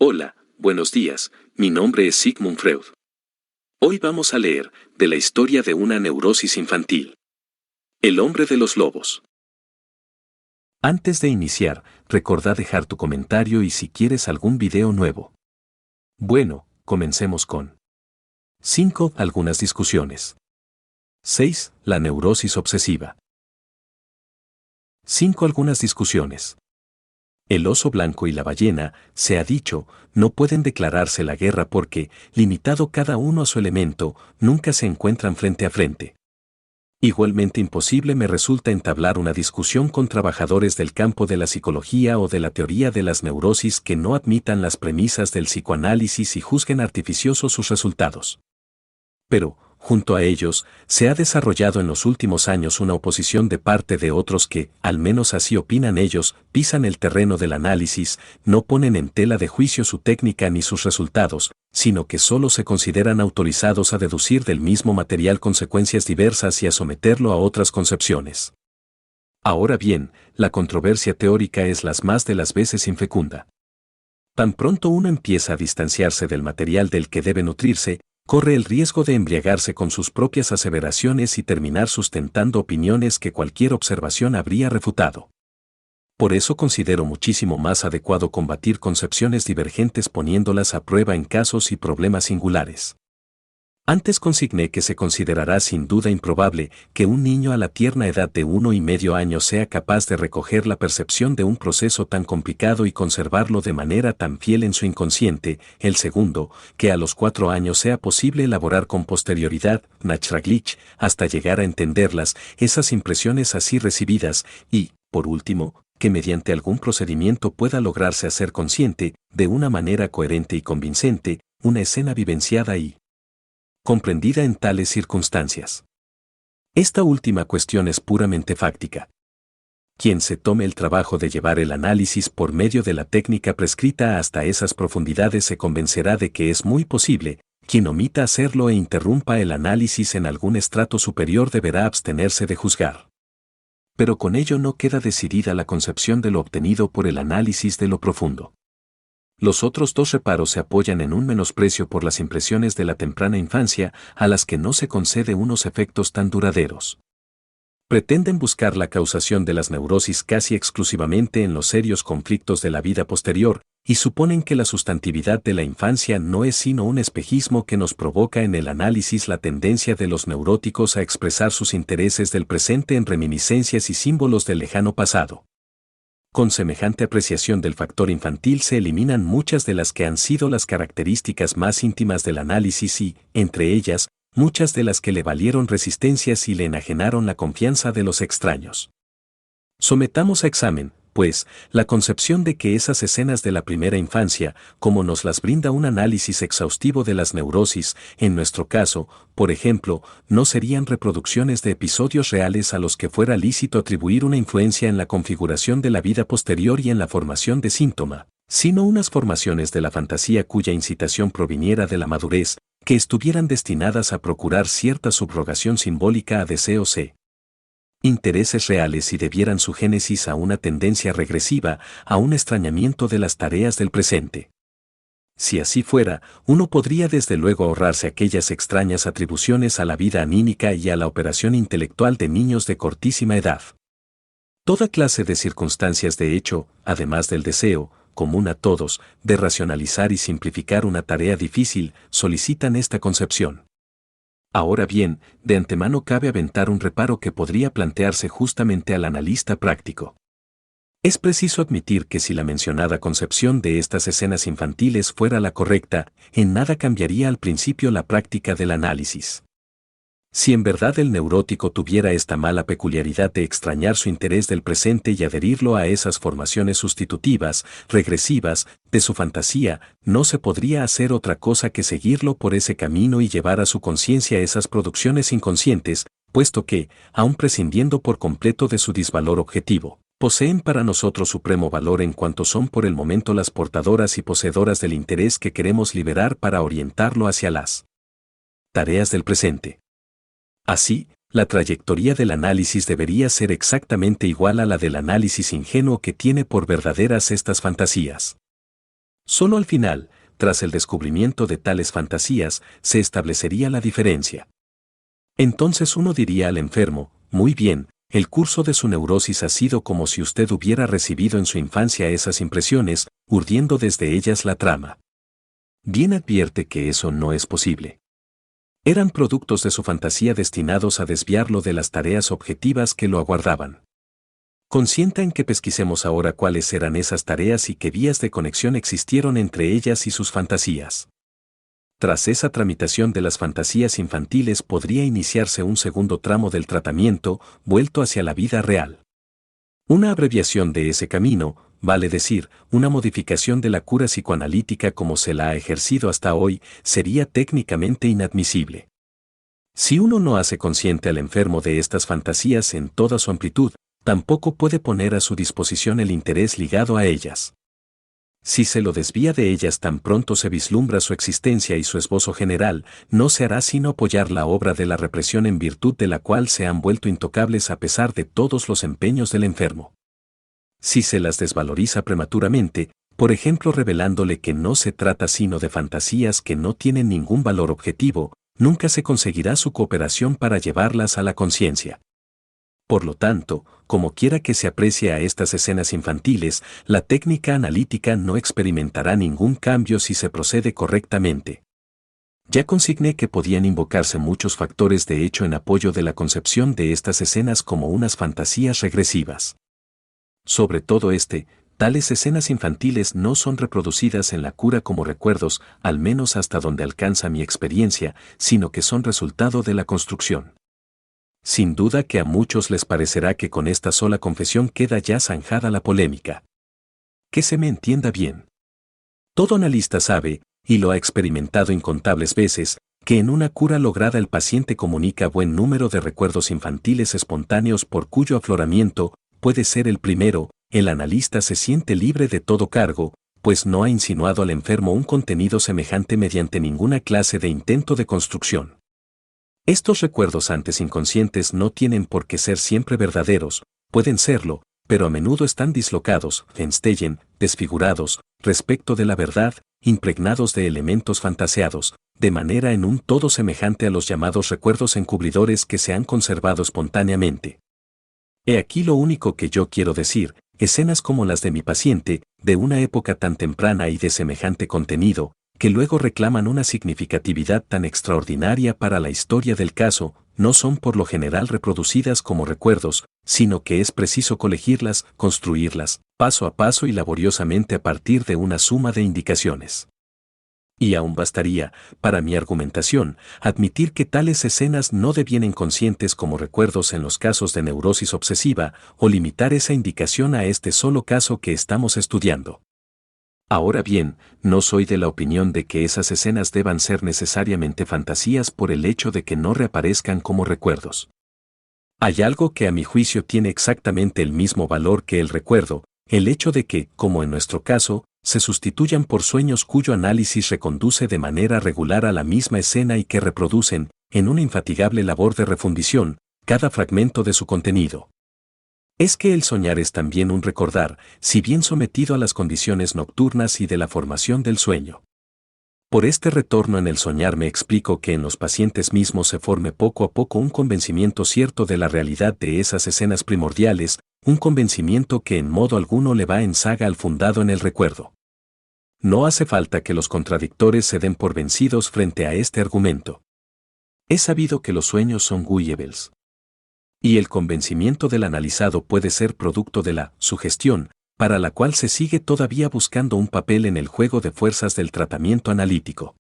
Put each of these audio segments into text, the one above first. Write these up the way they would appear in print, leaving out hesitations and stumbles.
Hola, buenos días, mi nombre es Sigmund Freud. Hoy vamos a leer de la historia de una neurosis infantil. El hombre de los lobos. Antes de iniciar, recordá dejar tu comentario y si quieres algún video nuevo. Bueno, comencemos con 5. Algunas discusiones. 6. La neurosis obsesiva. 5. Algunas discusiones. El oso blanco y la ballena, se ha dicho, no pueden declararse la guerra porque, limitado cada uno a su elemento, nunca se encuentran frente a frente. Igualmente imposible me resulta entablar una discusión con trabajadores del campo de la psicología o de la teoría de las neurosis que no admitan las premisas del psicoanálisis y juzguen artificiosos sus resultados. Pero, junto a ellos, se ha desarrollado en los últimos años una oposición de parte de otros que, al menos así opinan ellos, pisan el terreno del análisis, no ponen en tela de juicio su técnica ni sus resultados, sino que solo se consideran autorizados a deducir del mismo material consecuencias diversas y a someterlo a otras concepciones. Ahora bien, la controversia teórica es las más de las veces infecunda. Tan pronto uno empieza a distanciarse del material del que debe nutrirse, corre el riesgo de embriagarse con sus propias aseveraciones y terminar sustentando opiniones que cualquier observación habría refutado. Por eso considero muchísimo más adecuado combatir concepciones divergentes poniéndolas a prueba en casos y problemas singulares. Antes consigné que se considerará sin duda improbable que un niño a la tierna edad de 1,5 años sea capaz de recoger la percepción de un proceso tan complicado y conservarlo de manera tan fiel en su inconsciente. El segundo, que a los 4 años sea posible elaborar con posterioridad, nachraglich, hasta llegar a entenderlas, esas impresiones así recibidas, y, por último, que mediante algún procedimiento pueda lograrse hacer consciente, de una manera coherente y convincente, una escena vivenciada y comprendida en tales circunstancias. Esta última cuestión es puramente fáctica. Quien se tome el trabajo de llevar el análisis por medio de la técnica prescrita hasta esas profundidades se convencerá de que es muy posible. Quien omita hacerlo e interrumpa el análisis en algún estrato superior deberá abstenerse de juzgar. Pero con ello no queda decidida la concepción de lo obtenido por el análisis de lo profundo. Los otros dos reparos se apoyan en un menosprecio por las impresiones de la temprana infancia, a las que no se concede unos efectos tan duraderos. Pretenden buscar la causación de las neurosis casi exclusivamente en los serios conflictos de la vida posterior, y suponen que la sustantividad de la infancia no es sino un espejismo que nos provoca en el análisis la tendencia de los neuróticos a expresar sus intereses del presente en reminiscencias y símbolos del lejano pasado. Con semejante apreciación del factor infantil se eliminan muchas de las que han sido las características más íntimas del análisis y, entre ellas, muchas de las que le valieron resistencias y le enajenaron la confianza de los extraños. Sometamos a examen, pues, la concepción de que esas escenas de la primera infancia, como nos las brinda un análisis exhaustivo de las neurosis, en nuestro caso, por ejemplo, no serían reproducciones de episodios reales a los que fuera lícito atribuir una influencia en la configuración de la vida posterior y en la formación de síntoma, sino unas formaciones de la fantasía cuya incitación proviniera de la madurez, que estuvieran destinadas a procurar cierta subrogación simbólica a deseos intereses reales y debieran su génesis a una tendencia regresiva, a un extrañamiento de las tareas del presente. Si así fuera, uno podría desde luego ahorrarse aquellas extrañas atribuciones a la vida anímica y a la operación intelectual de niños de cortísima edad. Toda clase de circunstancias de hecho, además del deseo, común a todos, de racionalizar y simplificar una tarea difícil, solicitan esta concepción. Ahora bien, de antemano cabe aventar un reparo que podría plantearse justamente al analista práctico. Es preciso admitir que si la mencionada concepción de estas escenas infantiles fuera la correcta, en nada cambiaría al principio la práctica del análisis. Si en verdad el neurótico tuviera esta mala peculiaridad de extrañar su interés del presente y adherirlo a esas formaciones sustitutivas, regresivas, de su fantasía, no se podría hacer otra cosa que seguirlo por ese camino y llevar a su conciencia esas producciones inconscientes, puesto que, aun prescindiendo por completo de su disvalor objetivo, poseen para nosotros supremo valor en cuanto son por el momento las portadoras y poseedoras del interés que queremos liberar para orientarlo hacia las tareas del presente. Así, la trayectoria del análisis debería ser exactamente igual a la del análisis ingenuo que tiene por verdaderas estas fantasías. Solo al final, tras el descubrimiento de tales fantasías, se establecería la diferencia. Entonces uno diría al enfermo, muy bien, el curso de su neurosis ha sido como si usted hubiera recibido en su infancia esas impresiones, urdiendo desde ellas la trama. Bien advierte que eso no es posible. Eran productos de su fantasía destinados a desviarlo de las tareas objetivas que lo aguardaban. Consienta en que pesquisemos ahora cuáles eran esas tareas y qué vías de conexión existieron entre ellas y sus fantasías. Tras esa tramitación de las fantasías infantiles podría iniciarse un segundo tramo del tratamiento, vuelto hacia la vida real. Una abreviación de ese camino, vale decir, una modificación de la cura psicoanalítica como se la ha ejercido hasta hoy, sería técnicamente inadmisible. Si uno no hace consciente al enfermo de estas fantasías en toda su amplitud, tampoco puede poner a su disposición el interés ligado a ellas. Si se lo desvía de ellas tan pronto se vislumbra su existencia y su esbozo general, no se hará sino apoyar la obra de la represión en virtud de la cual se han vuelto intocables a pesar de todos los empeños del enfermo. Si se las desvaloriza prematuramente, por ejemplo revelándole que no se trata sino de fantasías que no tienen ningún valor objetivo, nunca se conseguirá su cooperación para llevarlas a la conciencia. Por lo tanto, como quiera que se aprecie a estas escenas infantiles, la técnica analítica no experimentará ningún cambio si se procede correctamente. Ya consigné que podían invocarse muchos factores de hecho en apoyo de la concepción de estas escenas como unas fantasías regresivas. Sobre todo tales escenas infantiles no son reproducidas en la cura como recuerdos, al menos hasta donde alcanza mi experiencia, sino que son resultado de la construcción. Sin duda que a muchos les parecerá que con esta sola confesión queda ya zanjada la polémica. Que se me entienda bien. Todo analista sabe, y lo ha experimentado incontables veces, que en una cura lograda el paciente comunica buen número de recuerdos infantiles espontáneos por cuyo afloramiento puede ser el primero, el analista se siente libre de todo cargo, pues no ha insinuado al enfermo un contenido semejante mediante ninguna clase de intento de construcción. Estos recuerdos antes inconscientes no tienen por qué ser siempre verdaderos, pueden serlo, pero a menudo están dislocados, entstellen, desfigurados, respecto de la verdad, impregnados de elementos fantaseados, de manera en un todo semejante a los llamados recuerdos encubridores que se han conservado espontáneamente. He aquí lo único que yo quiero decir, escenas como las de mi paciente, de una época tan temprana y de semejante contenido, que luego reclaman una significatividad tan extraordinaria para la historia del caso, no son por lo general reproducidas como recuerdos, sino que es preciso colegirlas, construirlas, paso a paso y laboriosamente a partir de una suma de indicaciones. Y aún bastaría, para mi argumentación, admitir que tales escenas no devienen conscientes como recuerdos en los casos de neurosis obsesiva, o limitar esa indicación a este solo caso que estamos estudiando. Ahora bien, no soy de la opinión de que esas escenas deban ser necesariamente fantasías por el hecho de que no reaparezcan como recuerdos. Hay algo que a mi juicio tiene exactamente el mismo valor que el recuerdo, el hecho de que, como en nuestro caso, se sustituyan por sueños cuyo análisis reconduce de manera regular a la misma escena y que reproducen, en una infatigable labor de refundición, cada fragmento de su contenido. Es que el soñar es también un recordar, si bien sometido a las condiciones nocturnas y de la formación del sueño. Por este retorno en el soñar me explico que en los pacientes mismos se forme poco a poco un convencimiento cierto de la realidad de esas escenas primordiales, un convencimiento que en modo alguno le va en zaga al fundado en el recuerdo. No hace falta que los contradictores se den por vencidos frente a este argumento. Es sabido que los sueños son guiebles. Y el convencimiento del analizado puede ser producto de la sugestión, para la cual se sigue todavía buscando un papel en el juego de fuerzas del tratamiento analítico.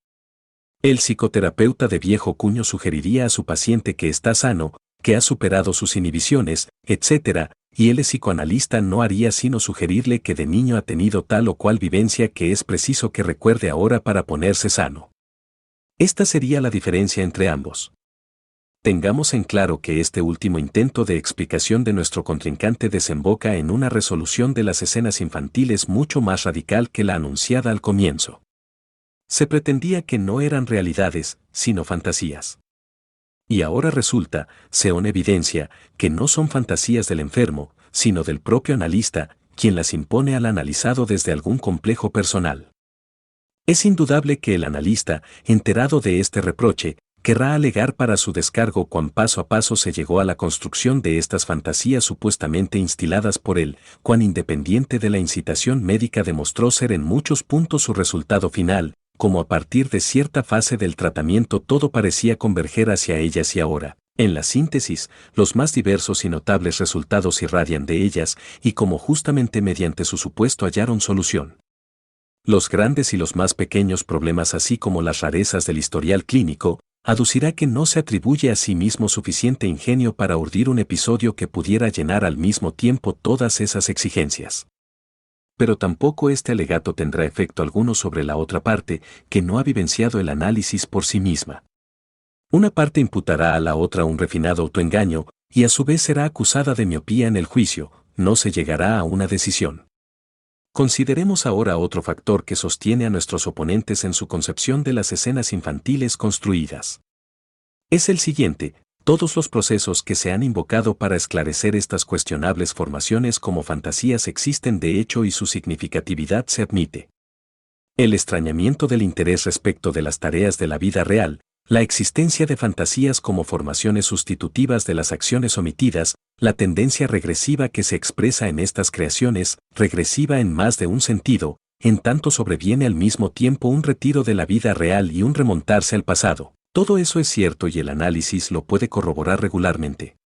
El psicoterapeuta de viejo cuño sugeriría a su paciente que está sano, que ha superado sus inhibiciones, etc., y el psicoanalista no haría sino sugerirle que de niño ha tenido tal o cual vivencia que es preciso que recuerde ahora para ponerse sano. Esta sería la diferencia entre ambos. Tengamos en claro que este último intento de explicación de nuestro contrincante desemboca en una resolución de las escenas infantiles mucho más radical que la anunciada al comienzo. Se pretendía que no eran realidades, sino fantasías. Y ahora resulta, según evidencia, que no son fantasías del enfermo, sino del propio analista, quien las impone al analizado desde algún complejo personal. Es indudable que el analista, enterado de este reproche, querrá alegar para su descargo cuán paso a paso se llegó a la construcción de estas fantasías supuestamente instiladas por él, cuán independiente de la incitación médica demostró ser en muchos puntos su resultado final, como a partir de cierta fase del tratamiento todo parecía converger hacia ellas y ahora, en la síntesis, los más diversos y notables resultados irradian de ellas y como justamente mediante su supuesto hallaron solución. Los grandes y los más pequeños problemas así como las rarezas del historial clínico, aducirá que no se atribuye a sí mismo suficiente ingenio para urdir un episodio que pudiera llenar al mismo tiempo todas esas exigencias. Pero tampoco este alegato tendrá efecto alguno sobre la otra parte, que no ha vivenciado el análisis por sí misma. Una parte imputará a la otra un refinado autoengaño, y a su vez será acusada de miopía en el juicio, no se llegará a una decisión. Consideremos ahora otro factor que sostiene a nuestros oponentes en su concepción de las escenas infantiles construidas. Es el siguiente: todos los procesos que se han invocado para esclarecer estas cuestionables formaciones como fantasías existen de hecho y su significatividad se admite. El extrañamiento del interés respecto de las tareas de la vida real, la existencia de fantasías como formaciones sustitutivas de las acciones omitidas, la tendencia regresiva que se expresa en estas creaciones, regresiva en más de un sentido, en tanto sobreviene al mismo tiempo un retiro de la vida real y un remontarse al pasado. Todo eso es cierto y el análisis lo puede corroborar regularmente.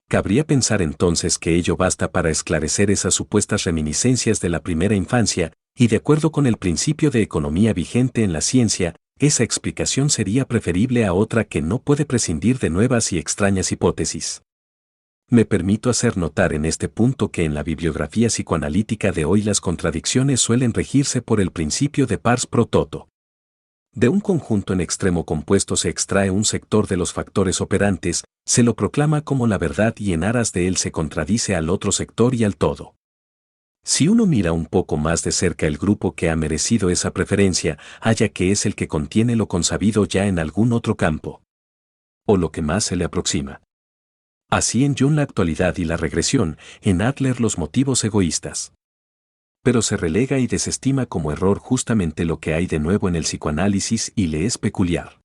Cabría pensar entonces que ello basta para esclarecer esas supuestas reminiscencias de la primera infancia, y de acuerdo con el principio de economía vigente en la ciencia, esa explicación sería preferible a otra que no puede prescindir de nuevas y extrañas hipótesis. Me permito hacer notar en este punto que en la bibliografía psicoanalítica de hoy las contradicciones suelen regirse por el principio de pars pro toto. De un conjunto en extremo compuesto se extrae un sector de los factores operantes, se lo proclama como la verdad y en aras de él se contradice al otro sector y al todo. Si uno mira un poco más de cerca el grupo que ha merecido esa preferencia, halla que es el que contiene lo consabido ya en algún otro campo, o lo que más se le aproxima. Así en Jung la actualidad y la regresión, en Adler los motivos egoístas. Pero se relega y desestima como error justamente lo que hay de nuevo en el psicoanálisis y le es peculiar.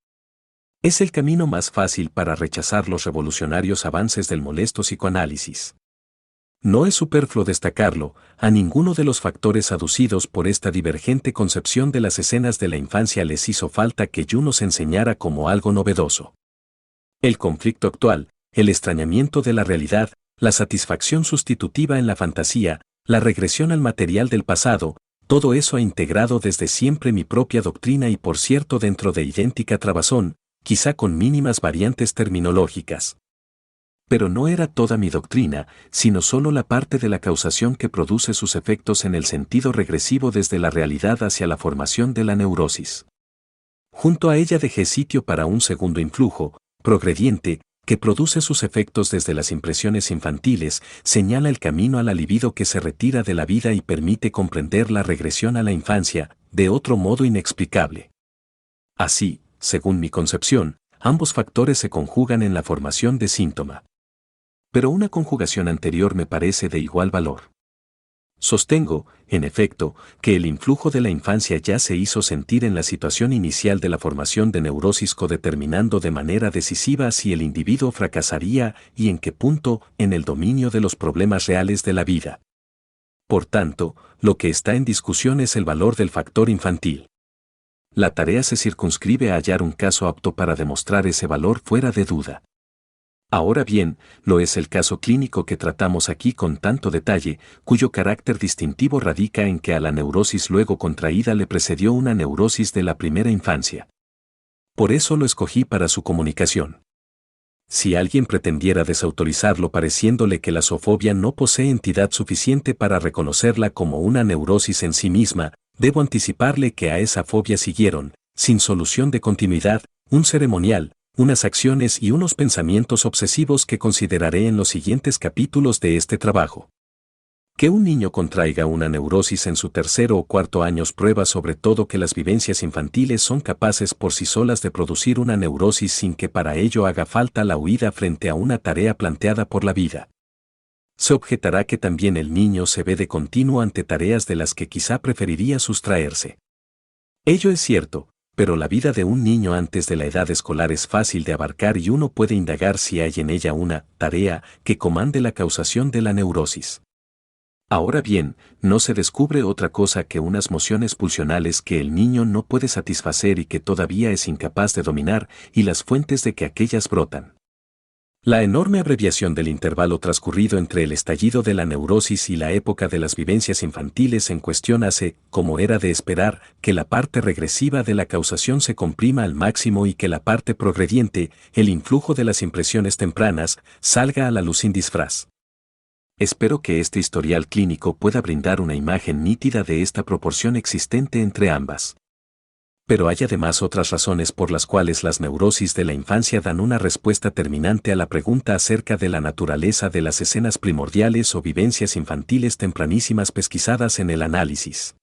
Es el camino más fácil para rechazar los revolucionarios avances del molesto psicoanálisis. No es superfluo destacarlo, a ninguno de los factores aducidos por esta divergente concepción de las escenas de la infancia les hizo falta que Jung nos enseñara como algo novedoso. El conflicto actual, el extrañamiento de la realidad, la satisfacción sustitutiva en la fantasía, la regresión al material del pasado, todo eso ha integrado desde siempre mi propia doctrina y por cierto dentro de idéntica trabazón, quizá con mínimas variantes terminológicas. Pero no era toda mi doctrina, sino solo la parte de la causación que produce sus efectos en el sentido regresivo desde la realidad hacia la formación de la neurosis. Junto a ella dejé sitio para un segundo influjo, progrediente, que produce sus efectos desde las impresiones infantiles, señala el camino a la libido que se retira de la vida y permite comprender la regresión a la infancia, de otro modo inexplicable. Así, según mi concepción, ambos factores se conjugan en la formación de síntoma. Pero una conjugación anterior me parece de igual valor. Sostengo, en efecto, que el influjo de la infancia ya se hizo sentir en la situación inicial de la formación de neurosis codeterminando de manera decisiva si el individuo fracasaría y en qué punto en el dominio de los problemas reales de la vida. Por tanto, lo que está en discusión es el valor del factor infantil. La tarea se circunscribe a hallar un caso apto para demostrar ese valor fuera de duda. Ahora bien, lo es el caso clínico que tratamos aquí con tanto detalle, cuyo carácter distintivo radica en que a la neurosis luego contraída le precedió una neurosis de la primera infancia. Por eso lo escogí para su comunicación. Si alguien pretendiera desautorizarlo pareciéndole que la zoofobia no posee entidad suficiente para reconocerla como una neurosis en sí misma, debo anticiparle que a esa fobia siguieron, sin solución de continuidad, un ceremonial, unas acciones y unos pensamientos obsesivos que consideraré en los siguientes capítulos de este trabajo. Que un niño contraiga una neurosis en su tercero o cuarto años prueba sobre todo que las vivencias infantiles son capaces por sí solas de producir una neurosis sin que para ello haga falta la huida frente a una tarea planteada por la vida. Se objetará que también el niño se ve de continuo ante tareas de las que quizá preferiría sustraerse. Ello es cierto, pero la vida de un niño antes de la edad escolar es fácil de abarcar y uno puede indagar si hay en ella una tarea que comande la causación de la neurosis. Ahora bien, no se descubre otra cosa que unas mociones pulsionales que el niño no puede satisfacer y que todavía es incapaz de dominar, y las fuentes de que aquellas brotan. La enorme abreviación del intervalo transcurrido entre el estallido de la neurosis y la época de las vivencias infantiles en cuestión hace, como era de esperar, que la parte regresiva de la causación se comprima al máximo y que la parte progrediente, el influjo de las impresiones tempranas, salga a la luz sin disfraz. Espero que este historial clínico pueda brindar una imagen nítida de esta proporción existente entre ambas. Pero hay además otras razones por las cuales las neurosis de la infancia dan una respuesta terminante a la pregunta acerca de la naturaleza de las escenas primordiales o vivencias infantiles tempranísimas pesquisadas en el análisis.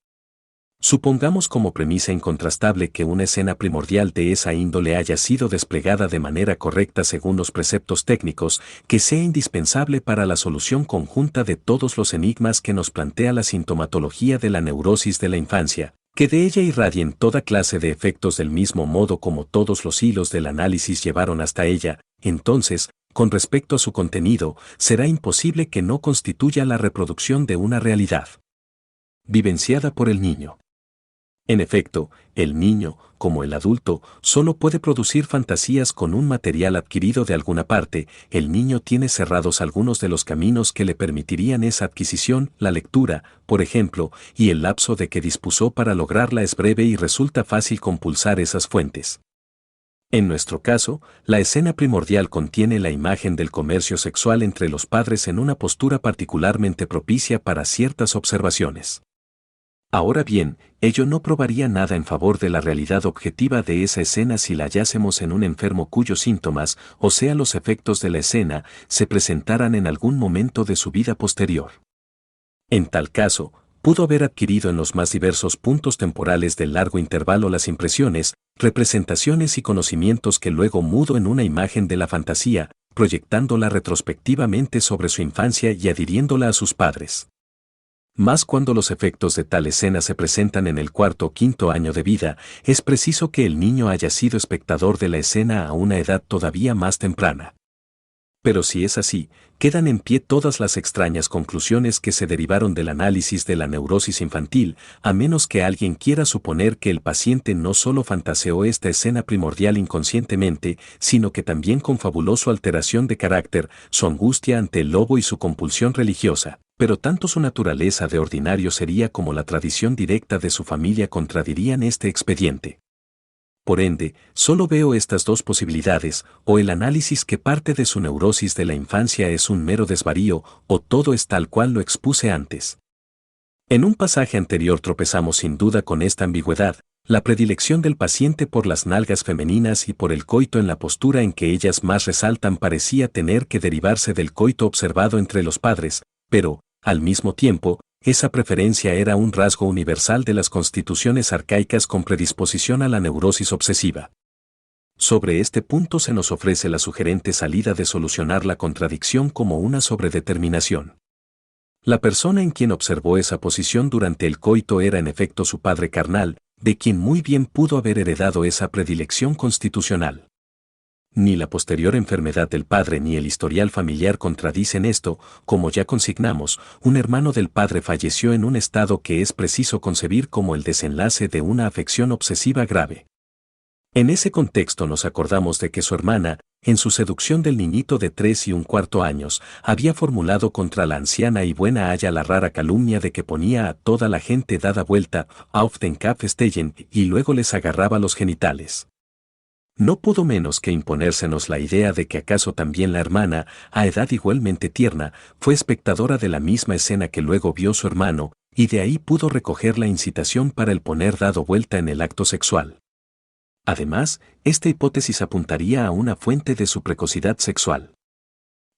Supongamos como premisa incontrastable que una escena primordial de esa índole haya sido desplegada de manera correcta según los preceptos técnicos, que sea indispensable para la solución conjunta de todos los enigmas que nos plantea la sintomatología de la neurosis de la infancia, que de ella irradien toda clase de efectos del mismo modo como todos los hilos del análisis llevaron hasta ella, entonces, con respecto a su contenido, será imposible que no constituya la reproducción de una realidad vivenciada por el niño. En efecto, el niño, como el adulto, solo puede producir fantasías con un material adquirido de alguna parte. El niño tiene cerrados algunos de los caminos que le permitirían esa adquisición, la lectura, por ejemplo, y el lapso de que dispuso para lograrla es breve y resulta fácil compulsar esas fuentes. En nuestro caso, la escena primordial contiene la imagen del comercio sexual entre los padres en una postura particularmente propicia para ciertas observaciones. Ahora bien, ello no probaría nada en favor de la realidad objetiva de esa escena si la hallásemos en un enfermo cuyos síntomas, o sea los efectos de la escena, se presentaran en algún momento de su vida posterior. En tal caso, pudo haber adquirido en los más diversos puntos temporales del largo intervalo las impresiones, representaciones y conocimientos que luego mudó en una imagen de la fantasía, proyectándola retrospectivamente sobre su infancia y adhiriéndola a sus padres. Más cuando los efectos de tal escena se presentan en el cuarto o quinto año de vida, es preciso que el niño haya sido espectador de la escena a una edad todavía más temprana. Pero si es así, quedan en pie todas las extrañas conclusiones que se derivaron del análisis de la neurosis infantil, a menos que alguien quiera suponer que el paciente no solo fantaseó esta escena primordial inconscientemente, sino que también confabuló su alteración de carácter, su angustia ante el lobo y su compulsión religiosa. Pero tanto su naturaleza de ordinario sería como la tradición directa de su familia contradirían este expediente. Por ende, solo veo estas dos posibilidades, o el análisis que parte de su neurosis de la infancia es un mero desvarío, o todo es tal cual lo expuse antes. En un pasaje anterior tropezamos sin duda con esta ambigüedad, la predilección del paciente por las nalgas femeninas y por el coito en la postura en que ellas más resaltan parecía tener que derivarse del coito observado entre los padres, pero, al mismo tiempo, esa preferencia era un rasgo universal de las constituciones arcaicas con predisposición a la neurosis obsesiva. Sobre este punto se nos ofrece la sugerente salida de solucionar la contradicción como una sobredeterminación. La persona en quien observó esa posición durante el coito era en efecto su padre carnal, de quien muy bien pudo haber heredado esa predilección constitucional. Ni la posterior enfermedad del padre ni el historial familiar contradicen esto, como ya consignamos, un hermano del padre falleció en un estado que es preciso concebir como el desenlace de una afección obsesiva grave. En ese contexto nos acordamos de que su hermana, en su seducción del niñito de 3 1/4 años, había formulado contra la anciana y buena haya la rara calumnia de que ponía a toda la gente dada vuelta, auf den Kopf stellen, y luego les agarraba los genitales. No pudo menos que imponérsenos la idea de que acaso también la hermana, a edad igualmente tierna, fue espectadora de la misma escena que luego vio su hermano, y de ahí pudo recoger la incitación para el poner dado vuelta en el acto sexual. Además, esta hipótesis apuntaría a una fuente de su precocidad sexual.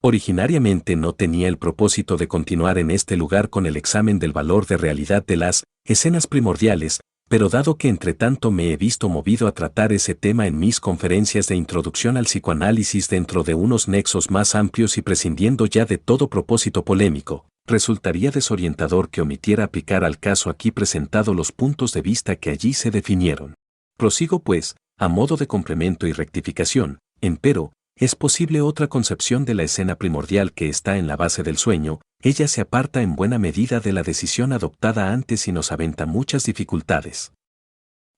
Originariamente no tenía el propósito de continuar en este lugar con el examen del valor de realidad de las escenas primordiales, pero dado que entre tanto me he visto movido a tratar ese tema en mis conferencias de introducción al psicoanálisis dentro de unos nexos más amplios y prescindiendo ya de todo propósito polémico, Resultaría desorientador que omitiera aplicar al caso aquí presentado los puntos de vista que allí se definieron. Prosigo pues, a modo de complemento y rectificación, empero, es posible otra concepción de la escena primordial que está en la base del sueño, ella se aparta en buena medida de la decisión adoptada antes y nos aventa muchas dificultades.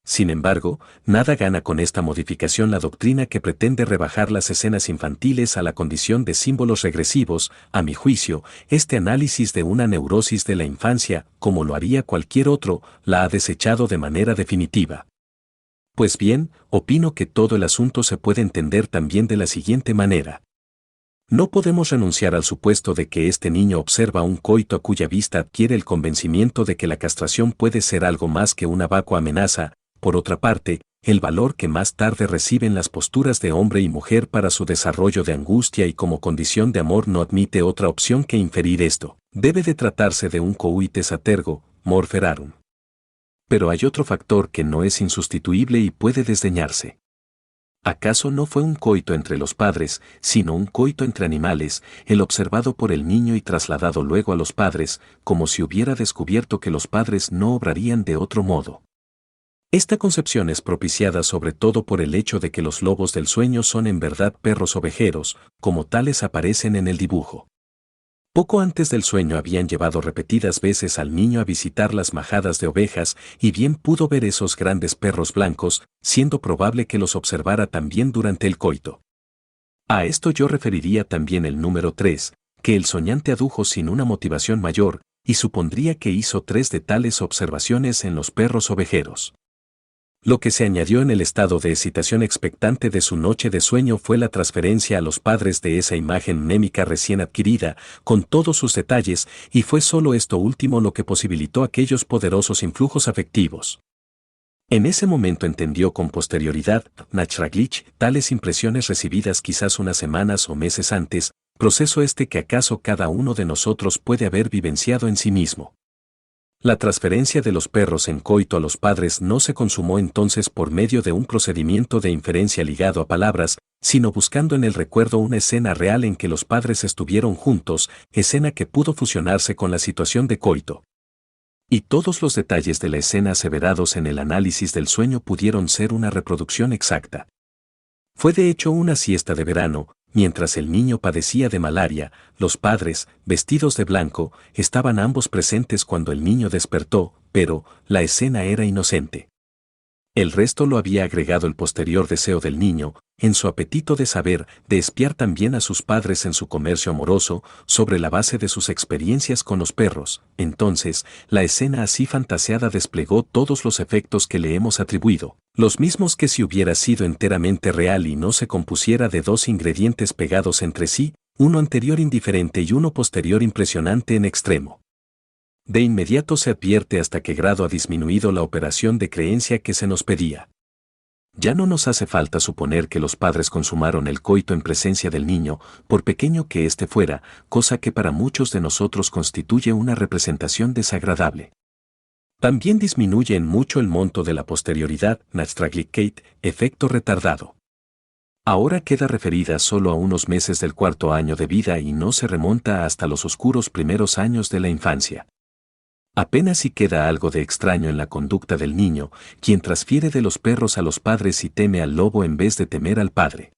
Sin embargo, nada gana con esta modificación la doctrina que pretende rebajar las escenas infantiles a la condición de símbolos regresivos. A mi juicio, este análisis de una neurosis de la infancia, como lo haría cualquier otro, la ha desechado de manera definitiva. Pues bien, opino que todo el asunto se puede entender también de la siguiente manera. No podemos renunciar al supuesto de que este niño observa un coito a cuya vista adquiere el convencimiento de que la castración puede ser algo más que una vacua amenaza. Por otra parte, el valor que más tarde reciben las posturas de hombre y mujer para su desarrollo de angustia y como condición de amor no admite otra opción que inferir esto. Debe de tratarse de un coitus atergo, mor ferarum. Pero hay otro factor que no es insustituible y puede desdeñarse. ¿Acaso no fue un coito entre los padres, sino un coito entre animales, el observado por el niño y trasladado luego a los padres, como si hubiera descubierto que los padres no obrarían de otro modo? Esta concepción es propiciada sobre todo por el hecho de que los lobos del sueño son en verdad perros ovejeros, como tales aparecen en el dibujo. Poco antes del sueño habían llevado repetidas veces al niño a visitar las majadas de ovejas y bien pudo ver esos grandes perros blancos, siendo probable que los observara también durante el coito. A esto yo referiría también el número 3, que el soñante adujo sin una motivación mayor, y supondría que hizo 3 de tales observaciones en los perros ovejeros. Lo que se añadió en el estado de excitación expectante de su noche de sueño fue la transferencia a los padres de esa imagen mnémica recién adquirida, con todos sus detalles, y fue solo esto último lo que posibilitó aquellos poderosos influjos afectivos. En ese momento entendió con posterioridad Nachraglich tales impresiones recibidas quizás unas semanas o meses antes, proceso este que acaso cada uno de nosotros puede haber vivenciado en sí mismo. La transferencia de los perros en coito a los padres no se consumó entonces por medio de un procedimiento de inferencia ligado a palabras, sino buscando en el recuerdo una escena real en que los padres estuvieron juntos, escena que pudo fusionarse con la situación de coito. Y todos los detalles de la escena aseverados en el análisis del sueño pudieron ser una reproducción exacta. Fue de hecho una siesta de verano. Mientras el niño padecía de malaria, los padres, vestidos de blanco, estaban ambos presentes cuando el niño despertó, pero la escena era inocente. El resto lo había agregado el posterior deseo del niño, en su apetito de saber, de espiar también a sus padres en su comercio amoroso, sobre la base de sus experiencias con los perros. Entonces, la escena así fantaseada desplegó todos los efectos que le hemos atribuido, los mismos que si hubiera sido enteramente real y no se compusiera de 2 ingredientes pegados entre sí, uno anterior indiferente y uno posterior impresionante en extremo. De inmediato se advierte hasta qué grado ha disminuido la operación de creencia que se nos pedía. Ya no nos hace falta suponer que los padres consumaron el coito en presencia del niño, por pequeño que éste fuera, cosa que para muchos de nosotros constituye una representación desagradable. También disminuye en mucho el monto de la posterioridad, Nachtraglichkeit, efecto retardado. Ahora queda referida solo a unos meses del 4º año de vida y no se remonta hasta los oscuros primeros años de la infancia. Apenas si queda algo de extraño en la conducta del niño, quien transfiere de los perros a los padres y teme al lobo en vez de temer al padre.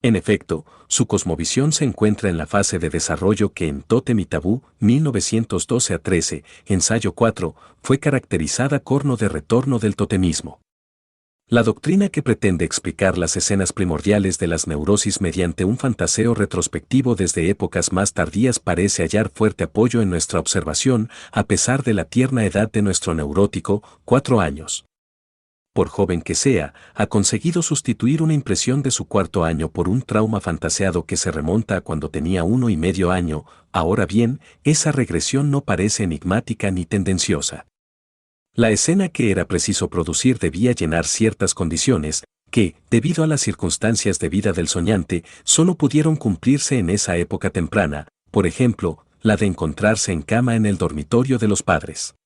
En efecto, su cosmovisión se encuentra en la fase de desarrollo que en Tótem y Tabú, 1912-13, ensayo 4, fue caracterizada corno de retorno del totemismo. La doctrina que pretende explicar las escenas primordiales de las neurosis mediante un fantaseo retrospectivo desde épocas más tardías parece hallar fuerte apoyo en nuestra observación, a pesar de la tierna edad de nuestro neurótico, 4 años. Por joven que sea, ha conseguido sustituir una impresión de su 4º año por un trauma fantaseado que se remonta a cuando tenía 1,5 años. Ahora bien, esa regresión no parece enigmática ni tendenciosa. La escena que era preciso producir debía llenar ciertas condiciones, que, debido a las circunstancias de vida del soñante, solo pudieron cumplirse en esa época temprana, por ejemplo, la de encontrarse en cama en el dormitorio de los padres.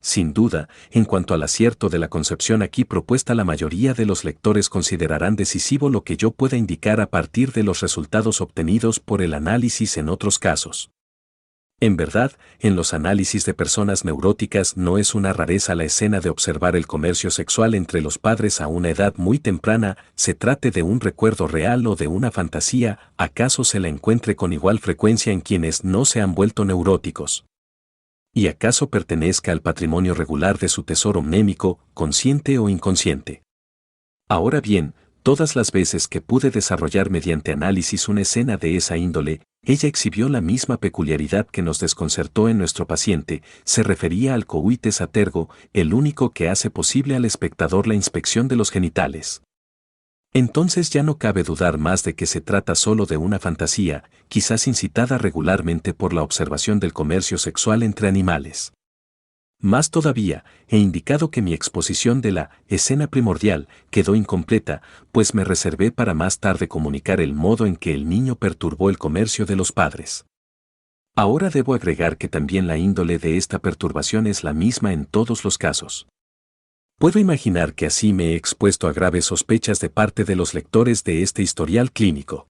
Sin duda, en cuanto al acierto de la concepción aquí propuesta, la mayoría de los lectores considerarán decisivo lo que yo pueda indicar a partir de los resultados obtenidos por el análisis en otros casos. En verdad, en los análisis de personas neuróticas no es una rareza la escena de observar el comercio sexual entre los padres a una edad muy temprana, se trate de un recuerdo real o de una fantasía, acaso se la encuentre con igual frecuencia en quienes no se han vuelto neuróticos. ¿Y acaso pertenezca al patrimonio regular de su tesoro mnémico, consciente o inconsciente? Ahora bien, todas las veces que pude desarrollar mediante análisis una escena de esa índole, ella exhibió la misma peculiaridad que nos desconcertó en nuestro paciente, se refería al coitus a tergo, el único que hace posible al espectador la inspección de los genitales. Entonces ya no cabe dudar más de que se trata solo de una fantasía, quizás incitada regularmente por la observación del comercio sexual entre animales. Más todavía, he indicado que mi exposición de la escena primordial quedó incompleta, pues me reservé para más tarde comunicar el modo en que el niño perturbó el comercio de los padres. Ahora debo agregar que también la índole de esta perturbación es la misma en todos los casos. Puedo imaginar que así me he expuesto a graves sospechas de parte de los lectores de este historial clínico.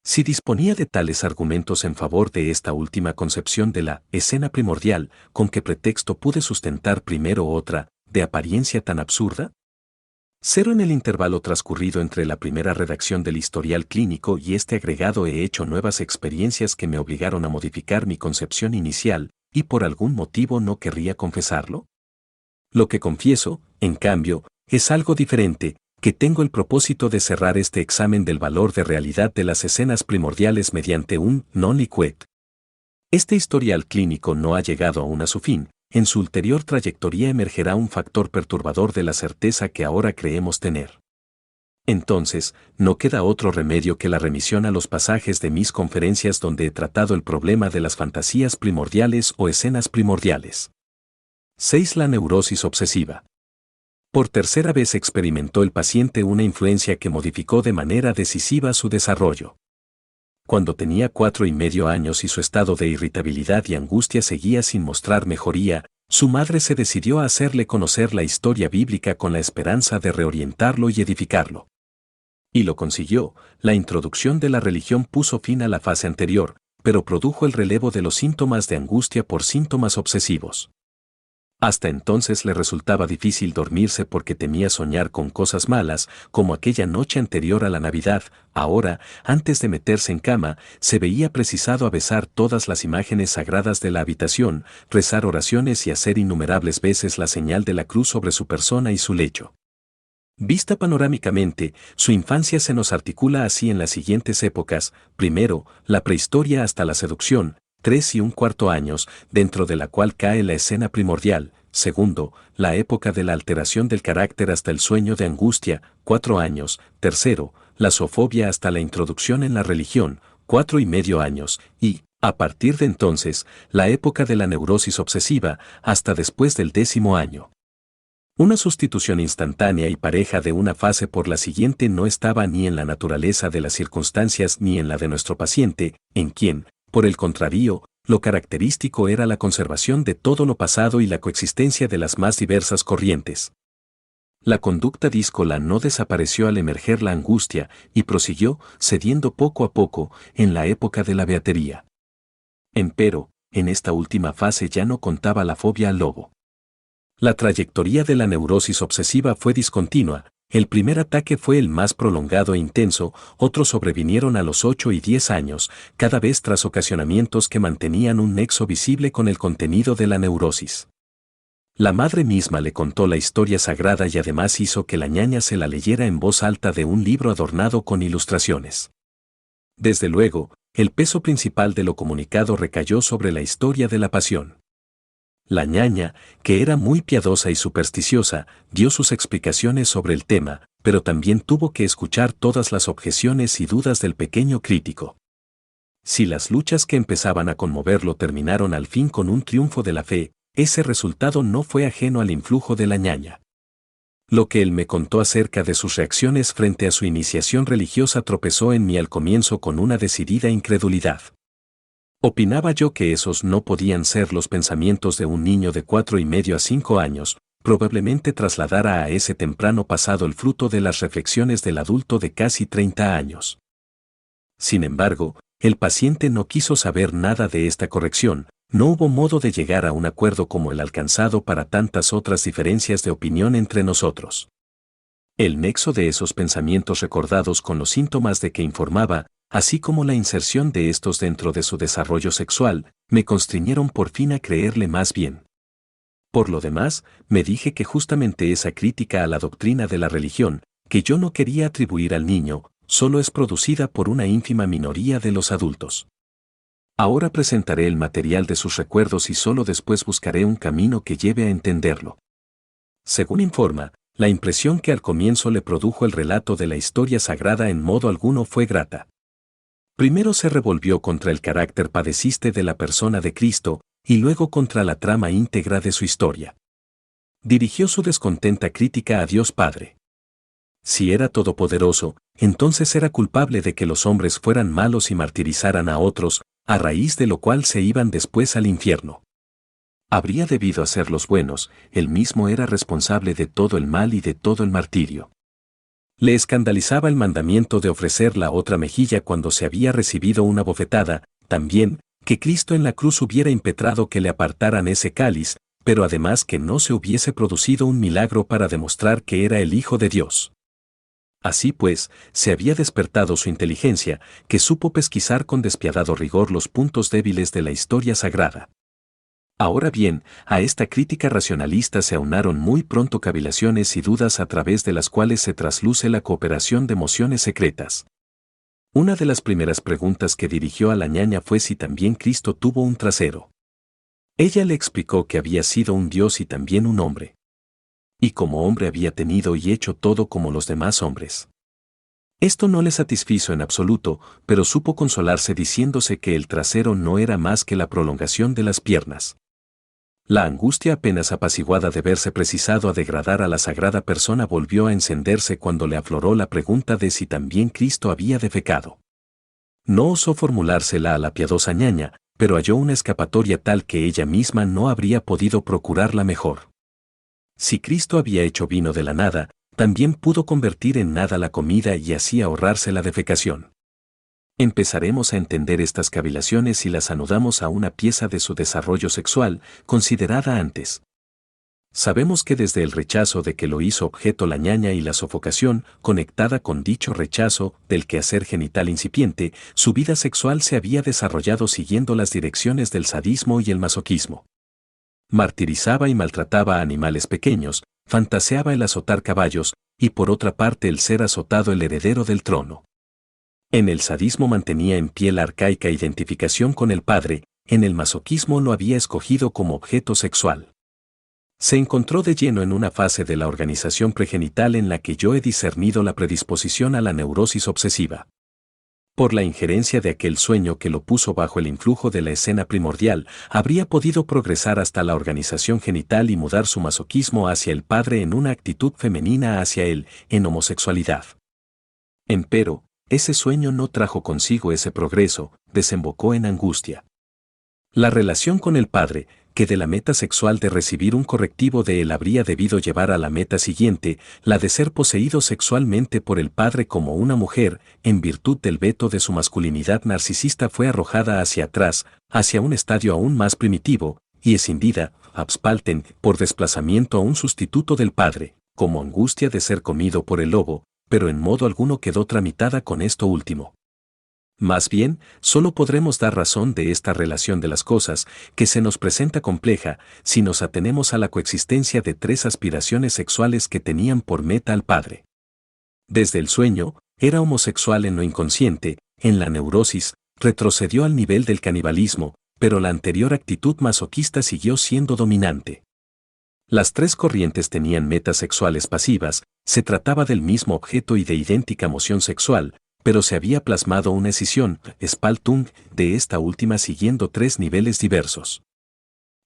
Si disponía de tales argumentos en favor de esta última concepción de la escena primordial, ¿con qué pretexto pude sustentar primero otra, de apariencia tan absurda? Cero en el intervalo transcurrido entre la primera redacción del historial clínico y este agregado he hecho nuevas experiencias que me obligaron a modificar mi concepción inicial, y por algún motivo no querría confesarlo. Lo que confieso, en cambio, es algo diferente, que tengo el propósito de cerrar este examen del valor de realidad de las escenas primordiales mediante un non-liquid. Este historial clínico no ha llegado aún a su fin, en su ulterior trayectoria emergerá un factor perturbador de la certeza que ahora creemos tener. Entonces, no queda otro remedio que la remisión a los pasajes de mis conferencias donde he tratado el problema de las fantasías primordiales o escenas primordiales. 6. La neurosis obsesiva. Por tercera vez experimentó el paciente una influencia que modificó de manera decisiva su desarrollo. Cuando tenía 4,5 años y su estado de irritabilidad y angustia seguía sin mostrar mejoría, su madre se decidió a hacerle conocer la historia bíblica con la esperanza de reorientarlo y edificarlo. Y lo consiguió, la introducción de la religión puso fin a la fase anterior, pero produjo el relevo de los síntomas de angustia por síntomas obsesivos. Hasta entonces le resultaba difícil dormirse porque temía soñar con cosas malas, como aquella noche anterior a la Navidad. Ahora, antes de meterse en cama, se veía precisado a besar todas las imágenes sagradas de la habitación, rezar oraciones y hacer innumerables veces la señal de la cruz sobre su persona y su lecho. Vista panorámicamente, su infancia se nos articula así en las siguientes épocas: primero, la prehistoria hasta la seducción, 3,25 años, dentro de la cual cae la escena primordial; segundo, la época de la alteración del carácter hasta el sueño de angustia, 4 años; tercero, la zoofobia hasta la introducción en la religión, 4,5 años, y, a partir de entonces, la época de la neurosis obsesiva, hasta después del 10º año. Una sustitución instantánea y pareja de una fase por la siguiente no estaba ni en la naturaleza de las circunstancias ni en la de nuestro paciente, en quien, por el contrario, lo característico era la conservación de todo lo pasado y la coexistencia de las más diversas corrientes. La conducta díscola no desapareció al emerger la angustia y prosiguió, cediendo poco a poco, en la época de la beatería. Empero, en esta última fase ya no contaba la fobia al lobo. La trayectoria de la neurosis obsesiva fue discontinua. El primer ataque fue el más prolongado e intenso, otros sobrevinieron a los 8 y 10 años, cada vez tras ocasionamientos que mantenían un nexo visible con el contenido de la neurosis. La madre misma le contó la historia sagrada y además hizo que la ñaña se la leyera en voz alta de un libro adornado con ilustraciones. Desde luego, el peso principal de lo comunicado recayó sobre la historia de la pasión. La ñaña, que era muy piadosa y supersticiosa, dio sus explicaciones sobre el tema, pero también tuvo que escuchar todas las objeciones y dudas del pequeño crítico. Si las luchas que empezaban a conmoverlo terminaron al fin con un triunfo de la fe, ese resultado no fue ajeno al influjo de la ñaña. Lo que él me contó acerca de sus reacciones frente a su iniciación religiosa tropezó en mí al comienzo con una decidida incredulidad. Opinaba yo que esos no podían ser los pensamientos de un niño de 4,5 a 5 años, probablemente trasladara a ese temprano pasado el fruto de las reflexiones del adulto de casi 30 años. Sin embargo, el paciente no quiso saber nada de esta corrección, no hubo modo de llegar a un acuerdo como el alcanzado para tantas otras diferencias de opinión entre nosotros. El nexo de esos pensamientos recordados con los síntomas de que informaba, así como la inserción de estos dentro de su desarrollo sexual, me constriñeron por fin a creerle más bien. Por lo demás, me dije que justamente esa crítica a la doctrina de la religión, que yo no quería atribuir al niño, solo es producida por una ínfima minoría de los adultos. Ahora presentaré el material de sus recuerdos y solo después buscaré un camino que lleve a entenderlo. Según informa, la impresión que al comienzo le produjo el relato de la historia sagrada en modo alguno fue grata. Primero se revolvió contra el carácter padeciste de la persona de Cristo, y luego contra la trama íntegra de su historia. Dirigió su descontenta crítica a Dios Padre. Si era todopoderoso, entonces era culpable de que los hombres fueran malos y martirizaran a otros, a raíz de lo cual se iban después al infierno. Habría debido hacer los buenos, él mismo era responsable de todo el mal y de todo el martirio. Le escandalizaba el mandamiento de ofrecer la otra mejilla cuando se había recibido una bofetada, también, que Cristo en la cruz hubiera impetrado que le apartaran ese cáliz, pero además que no se hubiese producido un milagro para demostrar que era el Hijo de Dios. Así pues, se había despertado su inteligencia, que supo pesquisar con despiadado rigor los puntos débiles de la historia sagrada. Ahora bien, a esta crítica racionalista se aunaron muy pronto cavilaciones y dudas a través de las cuales se trasluce la cooperación de emociones secretas. Una de las primeras preguntas que dirigió a la ñaña fue si también Cristo tuvo un trasero. Ella le explicó que había sido un Dios y también un hombre. Y como hombre había tenido y hecho todo como los demás hombres. Esto no le satisfizo en absoluto, pero supo consolarse diciéndose que el trasero no era más que la prolongación de las piernas. La angustia apenas apaciguada de verse precisado a degradar a la sagrada persona volvió a encenderse cuando le afloró la pregunta de si también Cristo había defecado. No osó formulársela a la piadosa ñaña, pero halló una escapatoria tal que ella misma no habría podido procurarla mejor. Si Cristo había hecho vino de la nada, también pudo convertir en nada la comida y así ahorrarse la defecación. Empezaremos a entender estas cavilaciones si las anudamos a una pieza de su desarrollo sexual, considerada antes. Sabemos que desde el rechazo de que lo hizo objeto la ñaña y la sofocación, conectada con dicho rechazo del quehacer genital incipiente, su vida sexual se había desarrollado siguiendo las direcciones del sadismo y el masoquismo. Martirizaba y maltrataba a animales pequeños, fantaseaba el azotar caballos, y por otra parte el ser azotado el heredero del trono. En el sadismo mantenía en pie la arcaica identificación con el padre, en el masoquismo lo había escogido como objeto sexual. Se encontró de lleno en una fase de la organización pregenital en la que yo he discernido la predisposición a la neurosis obsesiva. Por la injerencia de aquel sueño que lo puso bajo el influjo de la escena primordial, habría podido progresar hasta la organización genital y mudar su masoquismo hacia el padre en una actitud femenina hacia él, en homosexualidad. Empero, ese sueño no trajo consigo ese progreso, desembocó en angustia. La relación con el padre, que de la meta sexual de recibir un correctivo de él habría debido llevar a la meta siguiente, la de ser poseído sexualmente por el padre como una mujer, en virtud del veto de su masculinidad narcisista fue arrojada hacia atrás, hacia un estadio aún más primitivo, y escindida, abspalten, por desplazamiento a un sustituto del padre, como angustia de ser comido por el lobo, pero en modo alguno quedó tramitada con esto último. Más bien, solo podremos dar razón de esta relación de las cosas, que se nos presenta compleja, si nos atenemos a la coexistencia de tres aspiraciones sexuales que tenían por meta al padre. Desde el sueño, era homosexual en lo inconsciente, en la neurosis, retrocedió al nivel del canibalismo, pero la anterior actitud masoquista siguió siendo dominante. Las tres corrientes tenían metas sexuales pasivas, se trataba del mismo objeto y de idéntica emoción sexual, pero se había plasmado una escisión, Spaltung, de esta última siguiendo tres niveles diversos.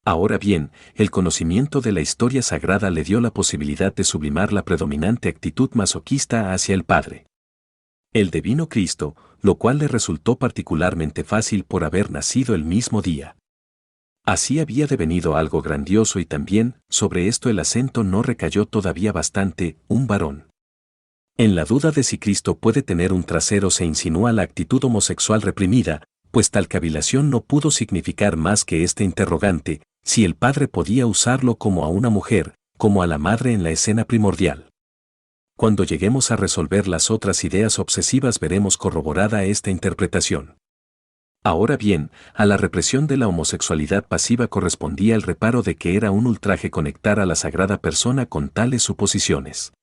Ahora bien, el conocimiento de la historia sagrada le dio la posibilidad de sublimar la predominante actitud masoquista hacia el Padre. El divino Cristo, lo cual le resultó particularmente fácil por haber nacido el mismo día. Así había devenido algo grandioso y también, sobre esto el acento no recayó todavía bastante, un varón. En la duda de si Cristo puede tener un trasero se insinúa la actitud homosexual reprimida, pues tal cavilación no pudo significar más que este interrogante, si el padre podía usarlo como a una mujer, como a la madre en la escena primordial. Cuando lleguemos a resolver las otras ideas obsesivas veremos corroborada esta interpretación. Ahora bien, a la represión de la homosexualidad pasiva correspondía el reparo de que era un ultraje conectar a la sagrada persona con tales suposiciones.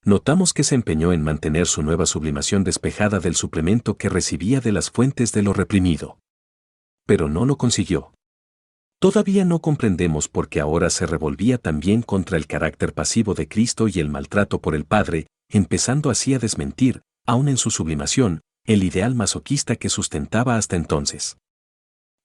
Notamos que se empeñó en mantener su nueva sublimación despejada del suplemento que recibía de las fuentes de lo reprimido. Pero no lo consiguió. Todavía no comprendemos por qué ahora se revolvía también contra el carácter pasivo de Cristo y el maltrato por el Padre, empezando así a desmentir, aun en su sublimación, el ideal masoquista que sustentaba hasta entonces.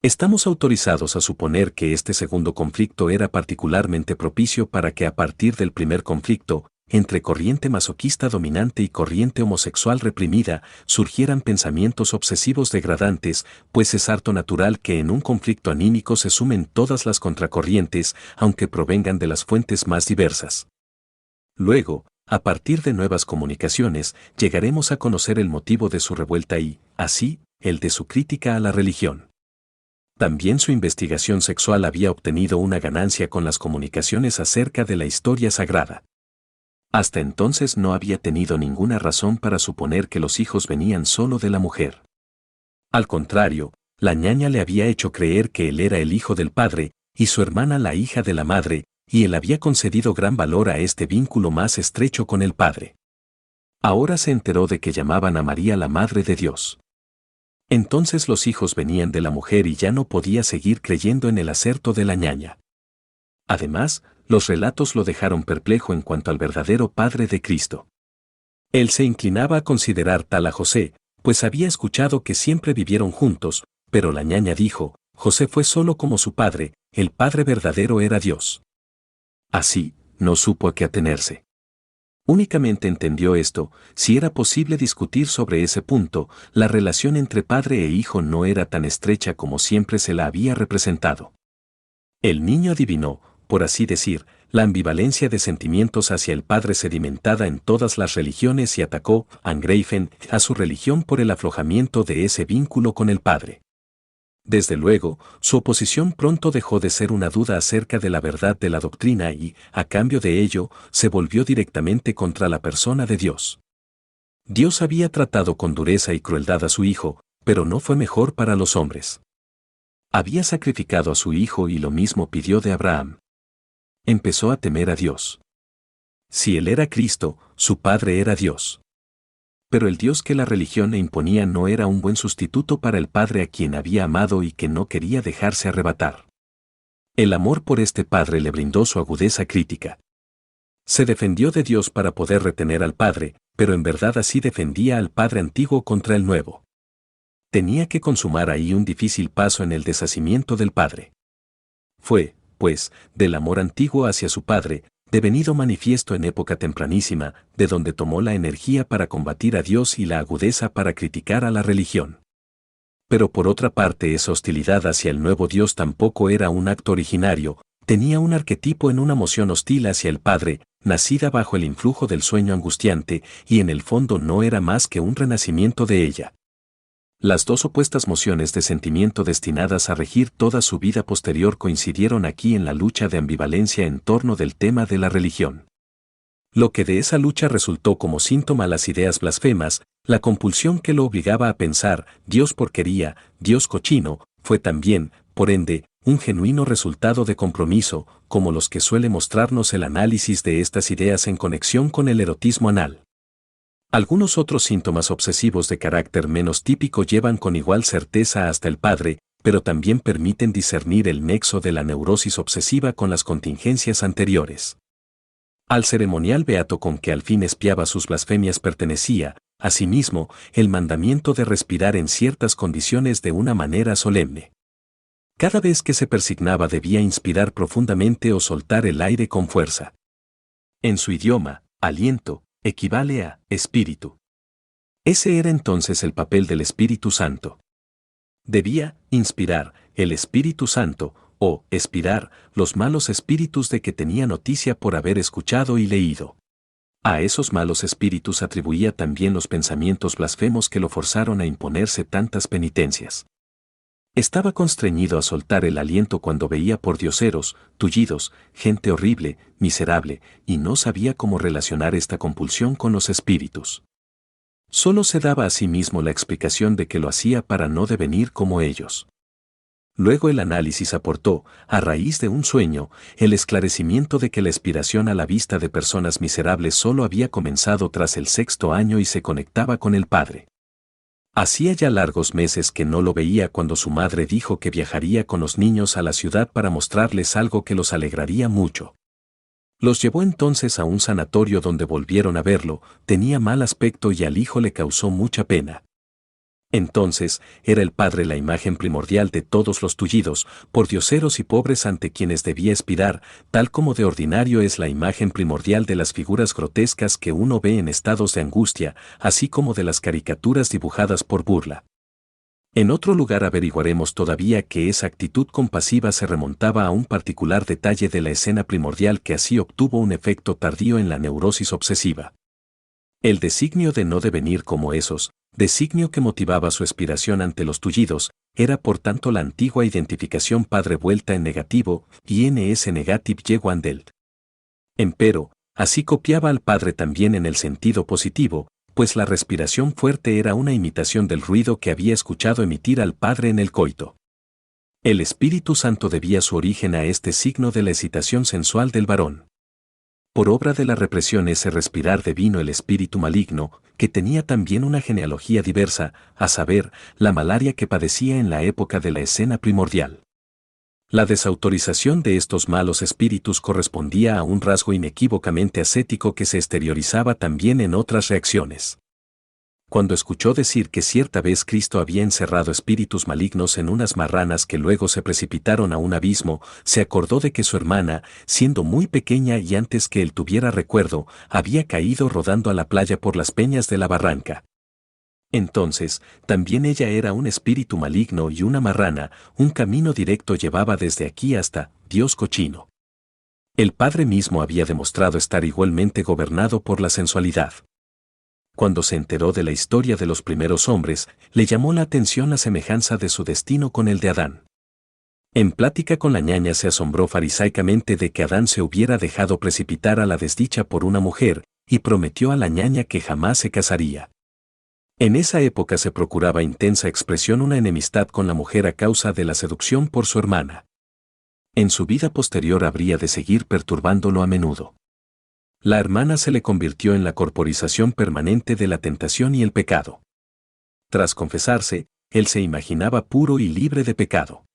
Estamos autorizados a suponer que este segundo conflicto era particularmente propicio para que a partir del primer conflicto, entre corriente masoquista dominante y corriente homosexual reprimida, surgieran pensamientos obsesivos degradantes, pues es harto natural que en un conflicto anímico se sumen todas las contracorrientes, aunque provengan de las fuentes más diversas. Luego, a partir de nuevas comunicaciones, llegaremos a conocer el motivo de su revuelta y, así, el de su crítica a la religión. También su investigación sexual había obtenido una ganancia con las comunicaciones acerca de la historia sagrada. Hasta entonces no había tenido ninguna razón para suponer que los hijos venían solo de la mujer. Al contrario, la ñaña le había hecho creer que él era el hijo del padre, y su hermana la hija de la madre, y él había concedido gran valor a este vínculo más estrecho con el Padre. Ahora se enteró de que llamaban a María la Madre de Dios. Entonces los hijos venían de la mujer y ya no podía seguir creyendo en el acerto de la ñaña. Además, los relatos lo dejaron perplejo en cuanto al verdadero Padre de Cristo. Él se inclinaba a considerar tal a José, pues había escuchado que siempre vivieron juntos, pero la ñaña dijo, José fue solo como su padre, el Padre verdadero era Dios. Así, no supo a qué atenerse. Únicamente entendió esto, si era posible discutir sobre ese punto, la relación entre padre e hijo no era tan estrecha como siempre se la había representado. El niño adivinó, por así decir, la ambivalencia de sentimientos hacia el padre sedimentada en todas las religiones y atacó, angreifen, a su religión por el aflojamiento de ese vínculo con el padre. Desde luego, su oposición pronto dejó de ser una duda acerca de la verdad de la doctrina y, a cambio de ello, se volvió directamente contra la persona de Dios. Dios había tratado con dureza y crueldad a su hijo, pero no fue mejor para los hombres. Había sacrificado a su hijo y lo mismo pidió de Abraham. Empezó a temer a Dios. Si él era Cristo, su padre era Dios. Pero el Dios que la religión le imponía no era un buen sustituto para el Padre a quien había amado y que no quería dejarse arrebatar. El amor por este Padre le brindó su agudeza crítica. Se defendió de Dios para poder retener al Padre, pero en verdad así defendía al Padre antiguo contra el nuevo. Tenía que consumar ahí un difícil paso en el deshacimiento del Padre. Fue, pues, del amor antiguo hacia su Padre, devenido manifiesto en época tempranísima, de donde tomó la energía para combatir a Dios y la agudeza para criticar a la religión. Pero por otra parte esa hostilidad hacia el nuevo Dios tampoco era un acto originario, tenía un arquetipo en una moción hostil hacia el Padre, nacida bajo el influjo del sueño angustiante, y en el fondo no era más que un renacimiento de ella. Las dos opuestas mociones de sentimiento destinadas a regir toda su vida posterior coincidieron aquí en la lucha de ambivalencia en torno del tema de la religión. Lo que de esa lucha resultó como síntoma las ideas blasfemas, la compulsión que lo obligaba a pensar, Dios porquería, Dios cochino, fue también, por ende, un genuino resultado de compromiso, como los que suele mostrarnos el análisis de estas ideas en conexión con el erotismo anal. Algunos otros síntomas obsesivos de carácter menos típico llevan con igual certeza hasta el Padre, pero también permiten discernir el nexo de la neurosis obsesiva con las contingencias anteriores. Al ceremonial beato con que al fin espiaba sus blasfemias pertenecía, asimismo, el mandamiento de respirar en ciertas condiciones de una manera solemne. Cada vez que se persignaba debía inspirar profundamente o soltar el aire con fuerza. En su idioma, aliento equivale a espíritu. Ese era entonces el papel del Espíritu Santo. Debía inspirar el Espíritu Santo, o expirar los malos espíritus de que tenía noticia por haber escuchado y leído. A esos malos espíritus atribuía también los pensamientos blasfemos que lo forzaron a imponerse tantas penitencias. Estaba constreñido a soltar el aliento cuando veía pordioseros, tullidos, gente horrible, miserable, y no sabía cómo relacionar esta compulsión con los espíritus. Solo se daba a sí mismo la explicación de que lo hacía para no devenir como ellos. Luego el análisis aportó, a raíz de un sueño, el esclarecimiento de que la aspiración a la vista de personas miserables solo había comenzado tras el 6º año y se conectaba con el padre. Hacía ya largos meses que no lo veía cuando su madre dijo que viajaría con los niños a la ciudad para mostrarles algo que los alegraría mucho. Los llevó entonces a un sanatorio donde volvieron a verlo, tenía mal aspecto y al hijo le causó mucha pena. Entonces, era el padre la imagen primordial de todos los tullidos, pordioseros y pobres ante quienes debía aspirar, tal como de ordinario es la imagen primordial de las figuras grotescas que uno ve en estados de angustia, así como de las caricaturas dibujadas por burla. En otro lugar averiguaremos todavía que esa actitud compasiva se remontaba a un particular detalle de la escena primordial que así obtuvo un efecto tardío en la neurosis obsesiva. El designio de no devenir como esos, designio que motivaba su aspiración ante los tullidos, era por tanto la antigua identificación padre vuelta en negativo, INS negative yeguandelt. Empero, así copiaba al padre también en el sentido positivo, pues la respiración fuerte era una imitación del ruido que había escuchado emitir al padre en el coito. El Espíritu Santo debía su origen a este signo de la excitación sensual del varón. Por obra de la represión ese respirar devino el espíritu maligno, que tenía también una genealogía diversa, a saber, la malaria que padecía en la época de la escena primordial. La desautorización de estos malos espíritus correspondía a un rasgo inequívocamente ascético que se exteriorizaba también en otras reacciones. Cuando escuchó decir que cierta vez Cristo había encerrado espíritus malignos en unas marranas que luego se precipitaron a un abismo, se acordó de que su hermana, siendo muy pequeña y antes que él tuviera recuerdo, había caído rodando a la playa por las peñas de la barranca. Entonces, también ella era un espíritu maligno y una marrana, un camino directo llevaba desde aquí hasta Dios cochino. El Padre mismo había demostrado estar igualmente gobernado por la sensualidad. Cuando se enteró de la historia de los primeros hombres, le llamó la atención la semejanza de su destino con el de Adán. En plática con la ñaña se asombró farisaicamente de que Adán se hubiera dejado precipitar a la desdicha por una mujer, y prometió a la ñaña que jamás se casaría. En esa época se procuraba intensa expresión una enemistad con la mujer a causa de la seducción por su hermana. En su vida posterior habría de seguir perturbándolo a menudo. La hermana se le convirtió en la corporización permanente de la tentación y el pecado. Tras confesarse, él se imaginaba puro y libre de pecado.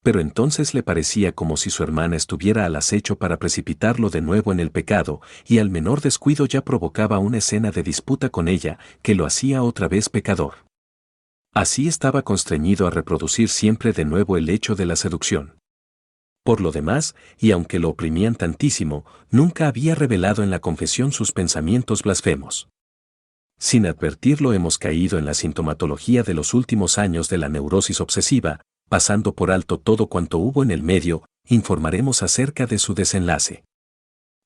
Pero entonces le parecía como si su hermana estuviera al acecho para precipitarlo de nuevo en el pecado, y al menor descuido ya provocaba una escena de disputa con ella que lo hacía otra vez pecador. Así estaba constreñido a reproducir siempre de nuevo el hecho de la seducción. Por lo demás, y aunque lo oprimían tantísimo, nunca había revelado en la confesión sus pensamientos blasfemos. Sin advertirlo hemos caído en la sintomatología de los últimos años de la neurosis obsesiva, pasando por alto todo cuanto hubo en el medio, informaremos acerca de su desenlace.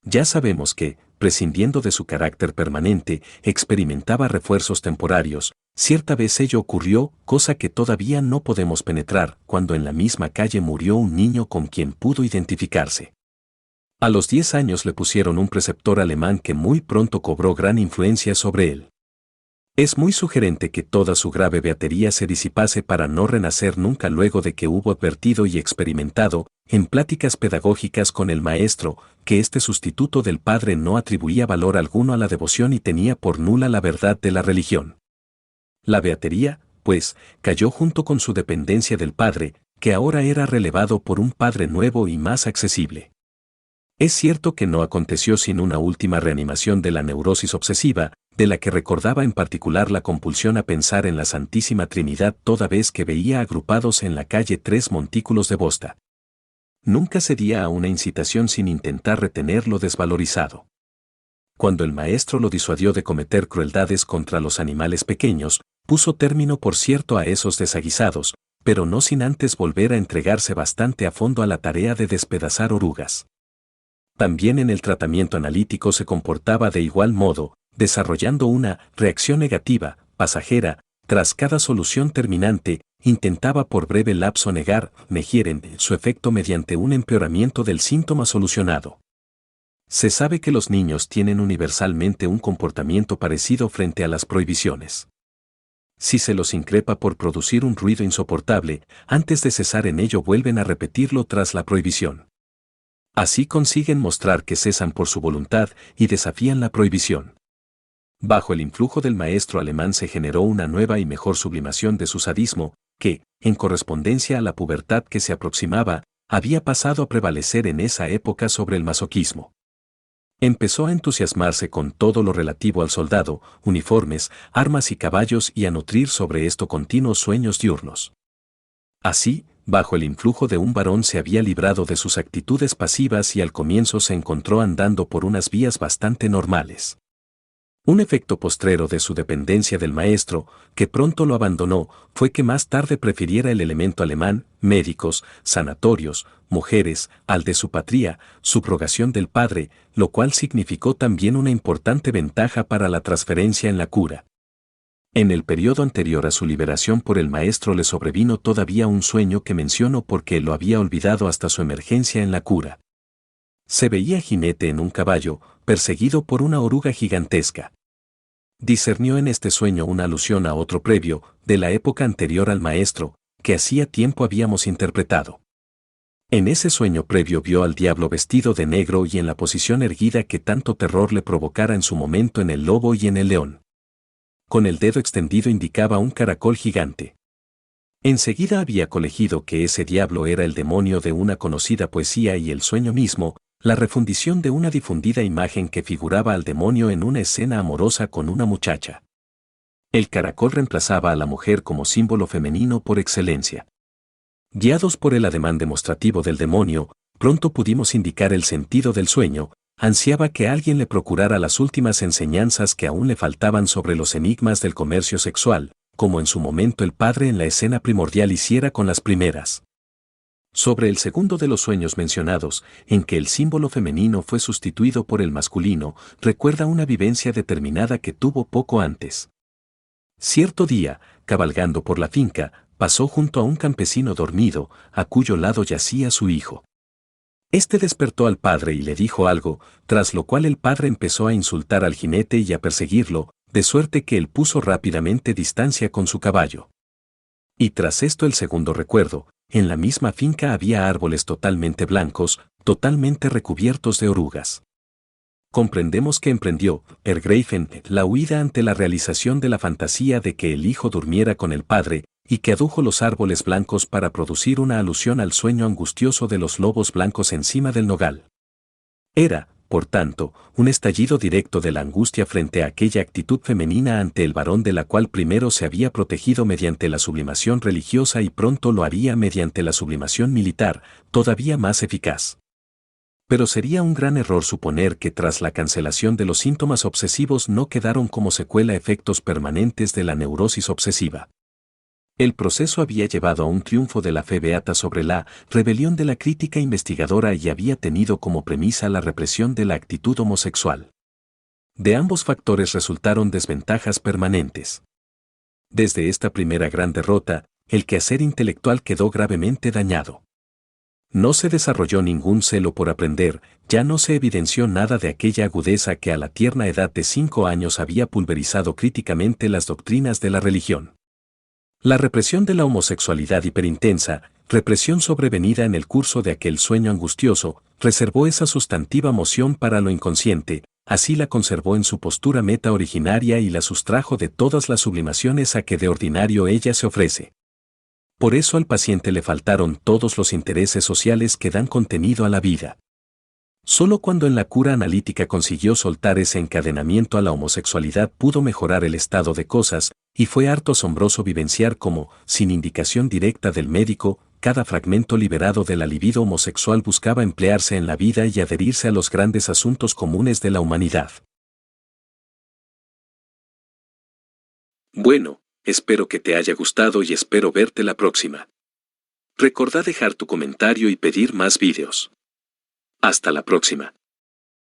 Ya sabemos que, prescindiendo de su carácter permanente, experimentaba refuerzos temporarios. Cierta vez ello ocurrió, cosa que todavía no podemos penetrar, cuando en la misma calle murió un niño con quien pudo identificarse. A los 10 años le pusieron un preceptor alemán que muy pronto cobró gran influencia sobre él. Es muy sugerente que toda su grave beatería se disipase para no renacer nunca luego de que hubo advertido y experimentado, en pláticas pedagógicas con el maestro, que este sustituto del padre no atribuía valor alguno a la devoción y tenía por nula la verdad de la religión. La beatería, pues, cayó junto con su dependencia del padre, que ahora era relevado por un padre nuevo y más accesible. Es cierto que no aconteció sin una última reanimación de la neurosis obsesiva, de la que recordaba en particular la compulsión a pensar en la Santísima Trinidad toda vez que veía agrupados en la calle 3 montículos de bosta. Nunca cedía a una incitación sin intentar retener lo desvalorizado. Cuando el maestro lo disuadió de cometer crueldades contra los animales pequeños, puso término por cierto a esos desaguisados, pero no sin antes volver a entregarse bastante a fondo a la tarea de despedazar orugas. También en el tratamiento analítico se comportaba de igual modo, desarrollando una reacción negativa, pasajera, tras cada solución terminante, intentaba por breve lapso negieren su efecto mediante un empeoramiento del síntoma solucionado. Se sabe que los niños tienen universalmente un comportamiento parecido frente a las prohibiciones. Si se los increpa por producir un ruido insoportable, antes de cesar en ello vuelven a repetirlo tras la prohibición. Así consiguen mostrar que cesan por su voluntad y desafían la prohibición. Bajo el influjo del maestro alemán se generó una nueva y mejor sublimación de su sadismo, que, en correspondencia a la pubertad que se aproximaba, había pasado a prevalecer en esa época sobre el masoquismo. Empezó a entusiasmarse con todo lo relativo al soldado, uniformes, armas y caballos y a nutrir sobre esto continuos sueños diurnos. Así, bajo el influjo de un varón se había librado de sus actitudes pasivas y al comienzo se encontró andando por unas vías bastante normales. Un efecto postrero de su dependencia del maestro, que pronto lo abandonó, fue que más tarde prefiriera el elemento alemán, médicos, sanatorios, mujeres, al de su patria, subrogación del padre, lo cual significó también una importante ventaja para la transferencia en la cura. En el periodo anterior a su liberación por el maestro le sobrevino todavía un sueño que menciono porque lo había olvidado hasta su emergencia en la cura. Se veía jinete en un caballo, perseguido por una oruga gigantesca. Discernió en este sueño una alusión a otro previo, de la época anterior al maestro, que hacía tiempo habíamos interpretado. En ese sueño previo vio al diablo vestido de negro y en la posición erguida que tanto terror le provocara en su momento en el lobo y en el león. Con el dedo extendido indicaba un caracol gigante. Enseguida había colegido que ese diablo era el demonio de una conocida poesía y el sueño mismo, la refundición de una difundida imagen que figuraba al demonio en una escena amorosa con una muchacha. El caracol reemplazaba a la mujer como símbolo femenino por excelencia. Guiados por el ademán demostrativo del demonio, pronto pudimos indicar el sentido del sueño, ansiaba que alguien le procurara las últimas enseñanzas que aún le faltaban sobre los enigmas del comercio sexual, como en su momento el padre en la escena primordial hiciera con las primeras. Sobre el segundo de los sueños mencionados, en que el símbolo femenino fue sustituido por el masculino, recuerda una vivencia determinada que tuvo poco antes. Cierto día, cabalgando por la finca, pasó junto a un campesino dormido, a cuyo lado yacía su hijo. Este despertó al padre y le dijo algo, tras lo cual el padre empezó a insultar al jinete y a perseguirlo, de suerte que él puso rápidamente distancia con su caballo. Y tras esto el segundo recuerdo, en la misma finca había árboles totalmente blancos, totalmente recubiertos de orugas. Comprendemos que emprendió, Ergreifen, la huida ante la realización de la fantasía de que el hijo durmiera con el padre, y que adujo los árboles blancos para producir una alusión al sueño angustioso de los lobos blancos encima del nogal. Era, por tanto, un estallido directo de la angustia frente a aquella actitud femenina ante el varón de la cual primero se había protegido mediante la sublimación religiosa y pronto lo haría mediante la sublimación militar, todavía más eficaz. Pero sería un gran error suponer que tras la cancelación de los síntomas obsesivos no quedaron como secuela efectos permanentes de la neurosis obsesiva. El proceso había llevado a un triunfo de la fe beata sobre la rebelión de la crítica investigadora y había tenido como premisa la represión de la actitud homosexual. De ambos factores resultaron desventajas permanentes. Desde esta primera gran derrota, el quehacer intelectual quedó gravemente dañado. No se desarrolló ningún celo por aprender, ya no se evidenció nada de aquella agudeza que a la tierna edad de 5 años había pulverizado críticamente las doctrinas de la religión. La represión de la homosexualidad hiperintensa, represión sobrevenida en el curso de aquel sueño angustioso, reservó esa sustantiva moción para lo inconsciente, así la conservó en su postura meta originaria y la sustrajo de todas las sublimaciones a que de ordinario ella se ofrece. Por eso al paciente le faltaron todos los intereses sociales que dan contenido a la vida. Solo cuando en la cura analítica consiguió soltar ese encadenamiento a la homosexualidad pudo mejorar el estado de cosas, y fue harto asombroso vivenciar cómo, sin indicación directa del médico, cada fragmento liberado de la libido homosexual buscaba emplearse en la vida y adherirse a los grandes asuntos comunes de la humanidad. Bueno, espero que te haya gustado y espero verte la próxima. Recordá dejar tu comentario y pedir más vídeos. Hasta la próxima.